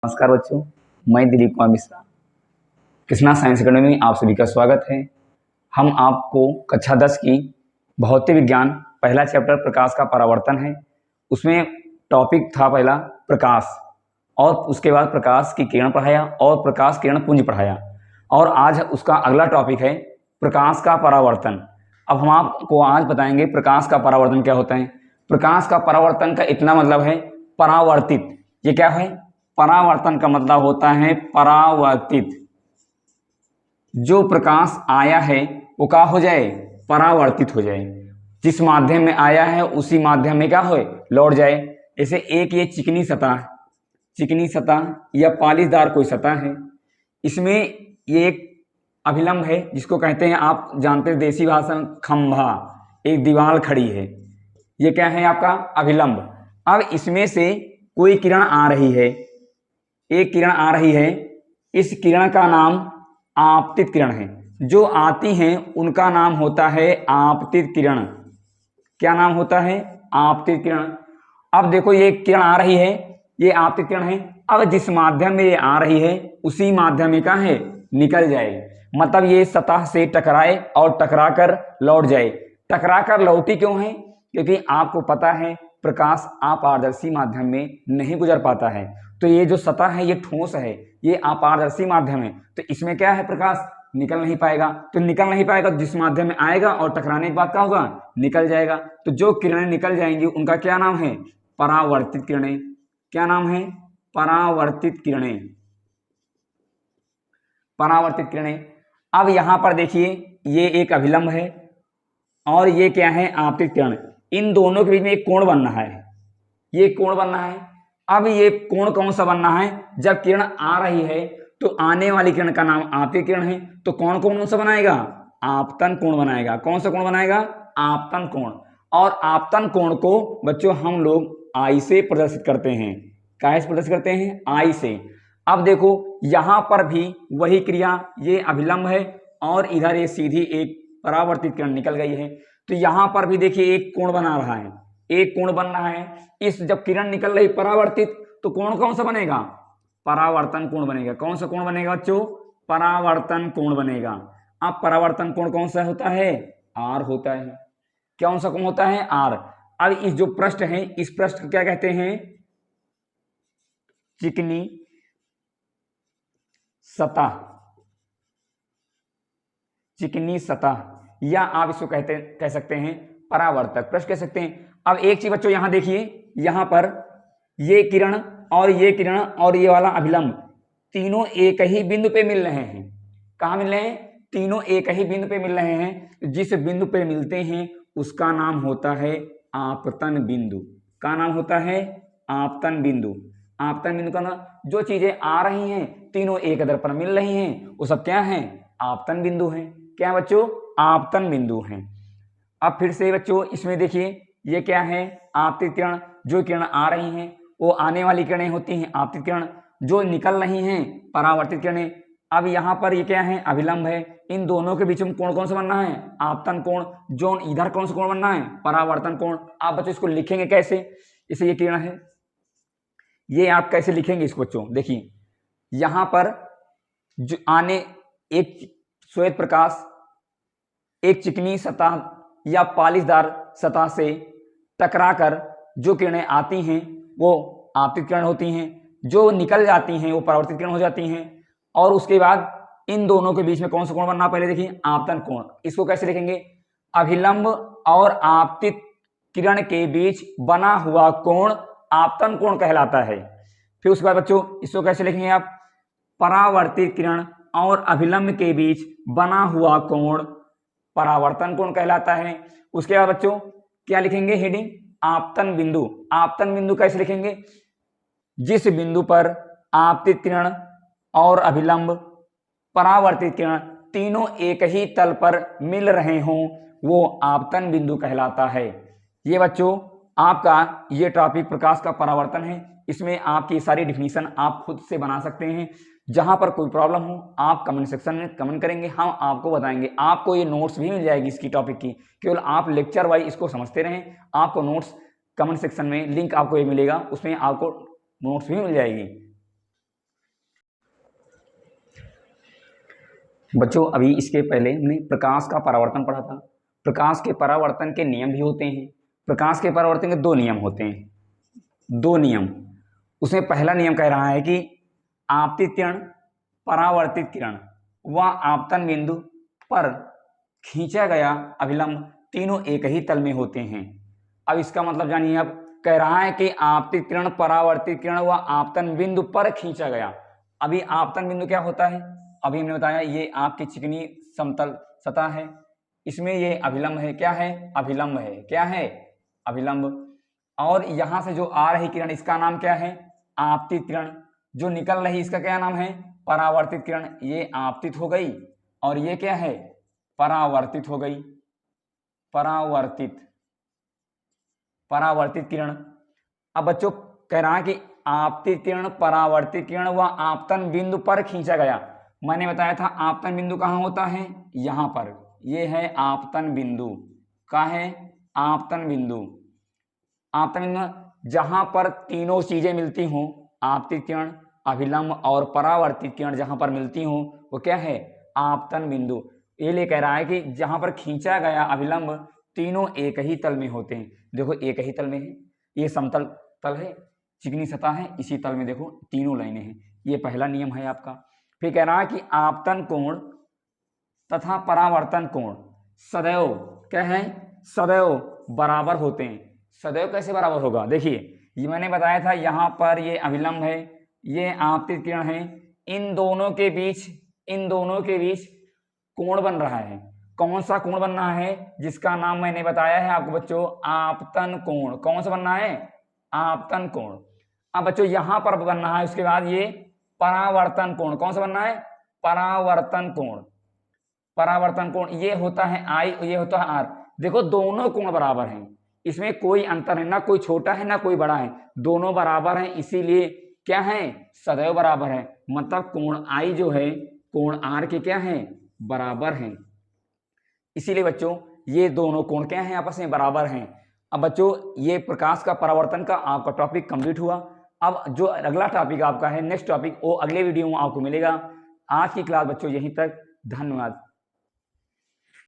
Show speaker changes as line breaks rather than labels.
नमस्कार बच्चों, मैं दिलीप कुमार मिश्रा, कृष्णा साइंस अकेडमी में आप सभी का स्वागत है। हम आपको कक्षा 10 की भौतिक विज्ञान पहला चैप्टर प्रकाश का परावर्तन है, उसमें टॉपिक था पहला प्रकाश और उसके बाद प्रकाश की किरण पढ़ाया और प्रकाश किरण पुंज पढ़ाया और आज उसका अगला टॉपिक है प्रकाश का परावर्तन। अब हम आपको आज बताएंगे प्रकाश का परावर्तन क्या होता है। प्रकाश का परावर्तन का इतना मतलब है परावर्तित। ये क्या है? परावर्तन का मतलब होता है परावर्तित। जो प्रकाश आया है वो क्या हो जाए? परावर्तित हो जाए। जिस माध्यम में आया है उसी माध्यम में क्या हो? लौट जाए। जैसे एक ये चिकनी सतह या पालिशदार कोई सतह है, इसमें ये एक अभिलंब है जिसको कहते हैं, आप जानते हैं देसी भाषा में, खंभा। एक दीवार खड़ी है, ये क्या है? आपका अभिलंब। अब इसमें से कोई किरण आ रही है, एक किरण आ रही है, इस किरण का नाम आपतित किरण है। जो आती हैं उनका नाम होता है आपतित किरण। क्या नाम होता है? आपतित किरण। अब देखो ये किरण आ रही है, ये आपतित किरण है। अब जिस माध्यम में ये आ रही है उसी माध्यम में क्या है? निकल जाए। मतलब ये सतह से टकराए और टकरा कर लौट जाए। टकरा कर लौटी क्यों है? क्योंकि आपको पता है प्रकाश अपारदर्शी माध्यम में नहीं गुजर पाता है, तो ये जो सतह है ये ठोस है, ये अपारदर्शी माध्यम है, तो इसमें क्या है? प्रकाश निकल नहीं पाएगा। तो निकल नहीं पाएगा तो जिस माध्यम में आएगा और टकराने के बाद क्या होगा? निकल जाएगा। तो जो किरणें निकल जाएंगी उनका क्या नाम है? परावर्तित किरणें। क्या नाम है? परावर्तित किरणें। परावर्तित किरणें। अब यहां पर देखिए, ये एक अभिलंब है और ये क्या है? आपतित किरण। इन दोनों के बीच में एक कोण बनना है, ये कोण बनना है। अब ये कोण कौन सा बनना है? जब किरण आ रही है तो आने वाली किरण का नाम आपतित किरण है, तो कौन सा बनाएगा? आपतन कोण बनाएगा। कौन सा कोण बनाएगा? आपतन कोण। और आपतन कोण को बच्चों हम लोग आई से प्रदर्शित करते हैं। काय से प्रदर्शित करते हैं? आई से। अब देखो यहां पर भी वही क्रिया, ये अभिलंब है और इधर ये सीधी एक परावर्तित किरण निकल गई है, तो यहां पर भी देखिए एक कोण बना रहा है, एक कोण बन रहा है। इस जब किरण निकल रही परावर्तित, तो कोण कौन सा बनेगा? परावर्तन कोण बनेगा। कौन सा कोण बनेगा बच्चों? परावर्तन कोण बनेगा। अब परावर्तन कोण कौन सा होता है? आर होता है। कौन सा कोण होता है? आर। अब इस जो पृष्ठ है, इस पृष्ठ को क्या कहते हैं? चिकनी सतह। चिकनी सतह, या आप इसको कह सकते हैं परावर्तक पृष्ठ कह सकते हैं। अब एक चीज बच्चों यहां देखिए, यहां पर ये किरण और ये किरण और ये वाला अभिलंब तीनों एक ही बिंदु पे मिल रहे हैं। कहां मिल रहे हैं? तीनों एक ही बिंदु पे मिल रहे हैं। जिस बिंदु पे मिलते हैं उसका नाम होता है आपतन बिंदु। का नाम होता है? आपतन बिंदु। आपतन बिंदु का नाम, जो चीजें आ रही हैं तीनों एक दर पर मिल रही हैं, वो सब क्या है? आपतन बिंदु हैं। क्या बच्चों? आपतन बिंदु हैं। अब फिर से बच्चों इसमें देखिए, ये क्या है? आपतित किरण। जो किरण आ रही हैं वो आने वाली किरणें होती हैं आपतित किरण, जो निकल रही हैं परावर्तित किरणें। अब यहाँ पर ये क्या है? अभिलंब है। इन दोनों के बीच में कोण कौन सा बनना है? आपतन कोण। जो इधर कौन सा कोण बनना है? परावर्तन कोण। आप बच्चों इसको लिखेंगे कैसे? इसे ये किरण है, ये आप कैसे लिखेंगे इसको बच्चों? देखिए यहां पर जो आने एक श्वेत प्रकाश एक चिकनी सतह या पालिशदार सतह से टकराकर जो किरणें आती हैं वो आपतित किरण होती हैं, जो निकल जाती हैं वो परावर्तित किरण हो जाती हैं। और उसके बाद इन दोनों के बीच में कौन सा कोण बनना? पहले देखिए, आपतन कोण। इसको कैसे लिखेंगे? अभिलंब और आपतित किरण के बीच बना हुआ कोण आपतन कोण कहलाता है। फिर उसके बाद बच्चों इसको कैसे लिखेंगे आप? परावर्तित किरण और अभिलंब के बीच बना हुआ कोण परावर्तन कोण कहलाता है। उसके बाद बच्चों क्या लिखेंगे? हेडिंग आपतन बिंदु। आपतन बिंदु कैसे लिखेंगे? जिस बिंदु पर आपतित किरण और अभिलंब परावर्तित किरण तीनों एक ही तल पर मिल रहे हों वो आपतन बिंदु कहलाता है। ये बच्चों आपका ये टॉपिक प्रकाश का परावर्तन है। इसमें आपकी सारी डिफिनीशन आप खुद से बना सकते हैं। जहां पर कोई प्रॉब्लम हो आप कमेंट सेक्शन में कमेंट करेंगे, हम आपको बताएंगे। आपको ये नोट्स भी मिल जाएगी इसकी टॉपिक की, केवल आप लेक्चर वाइज इसको समझते रहें। आपको नोट्स कमेंट सेक्शन में लिंक आपको ये मिलेगा, उसमें आपको नोट्स भी मिल जाएगी। बच्चों अभी इसके पहले हमने प्रकाश का परावर्तन पढ़ा था। प्रकाश के परावर्तन के नियम भी होते हैं। प्रकाश के परावर्तन के 2 नियम होते हैं, 2 नियम। उसमें पहला नियम कह रहा है कि आपतित किरण, परावर्तित किरण व आपतन बिंदु पर खींचा गया अभिलंब तीनों एक ही तल में होते हैं। अब इसका मतलब जानिए। अब कह रहा है कि आपतित किरण, परावर्तित किरण व आपतन बिंदु पर खींचा गया। अभी आपतन बिंदु क्या होता है? अभी हमने बताया ये आपकी चिकनी समतल सतह है, इसमें ये अभिलंब है। क्या है? अभिलंब है। क्या है? अभिलंब। और यहां से जो आ रही किरण, इसका नाम क्या है? आपतित किरण। जो निकल रही, इसका क्या नाम है? परावर्तित किरण। ये आपतित हो गई और ये क्या है? परावर्तित हो गई। परावर्तित, परावर्तित किरण। अब बच्चों कह रहा है कि आपतित किरण, परावर्तित किरण व आपतन बिंदु पर खींचा गया। मैंने बताया था आपतन बिंदु कहाँ होता है? यहां पर। ये है आपतन बिंदु। क्या है? आपतन बिंदु। आपतन बिंदु जहां पर तीनों चीजें मिलती हों, आपतित किरण, अभिलंब और परावर्तित किरण जहां पर मिलती हों, वो क्या है? आपतन बिंदु। ये ले कह रहा है कि जहां पर खींचा गया अभिलंब तीनों एक ही तल में होते हैं। देखो एक ही तल में है, ये समतल तल है, चिकनी सतह है, इसी तल में देखो तीनों लाइनें हैं। ये पहला नियम है आपका। फिर कह रहा है कि आपतन कोण तथा परावर्तन कोण सदैव क्या है? सदैव बराबर होते हैं। सदैव कैसे बराबर होगा? देखिए ये मैंने बताया था, यहाँ पर ये अभिलंब है, ये आपतित किरण है, इन दोनों के बीच कोण बन रहा है। कौन सा कोण बन रहा है? जिसका नाम मैंने बताया है आपको बच्चों, आपतन कोण। कौन सा बन रहा है? आपतन कोण। अब बच्चों यहां पर बन रहा है, उसके बाद ये परावर्तन कोण। कौन सा बनना है? परावर्तन कोण। परावर्तन कोण ये होता है आई, ये होता है आर। देखो दोनों कोण बराबर हैं, इसमें कोई अंतर है, ना कोई छोटा है ना कोई बड़ा है, दोनों बराबर हैं। इसीलिए क्या है? सदैव बराबर है। मतलब कोण आई जो है कोण आर के क्या है? बराबर हैं। इसीलिए बच्चों ये दोनों कोण क्या हैं? आपस में बराबर हैं। अब बच्चों ये प्रकाश का परावर्तन का आपका टॉपिक कंप्लीट हुआ। अब जो अगला टॉपिक आपका है, नेक्स्ट टॉपिक, वो अगले वीडियो में आपको मिलेगा। आज की क्लास बच्चों यहीं तक। धन्यवाद।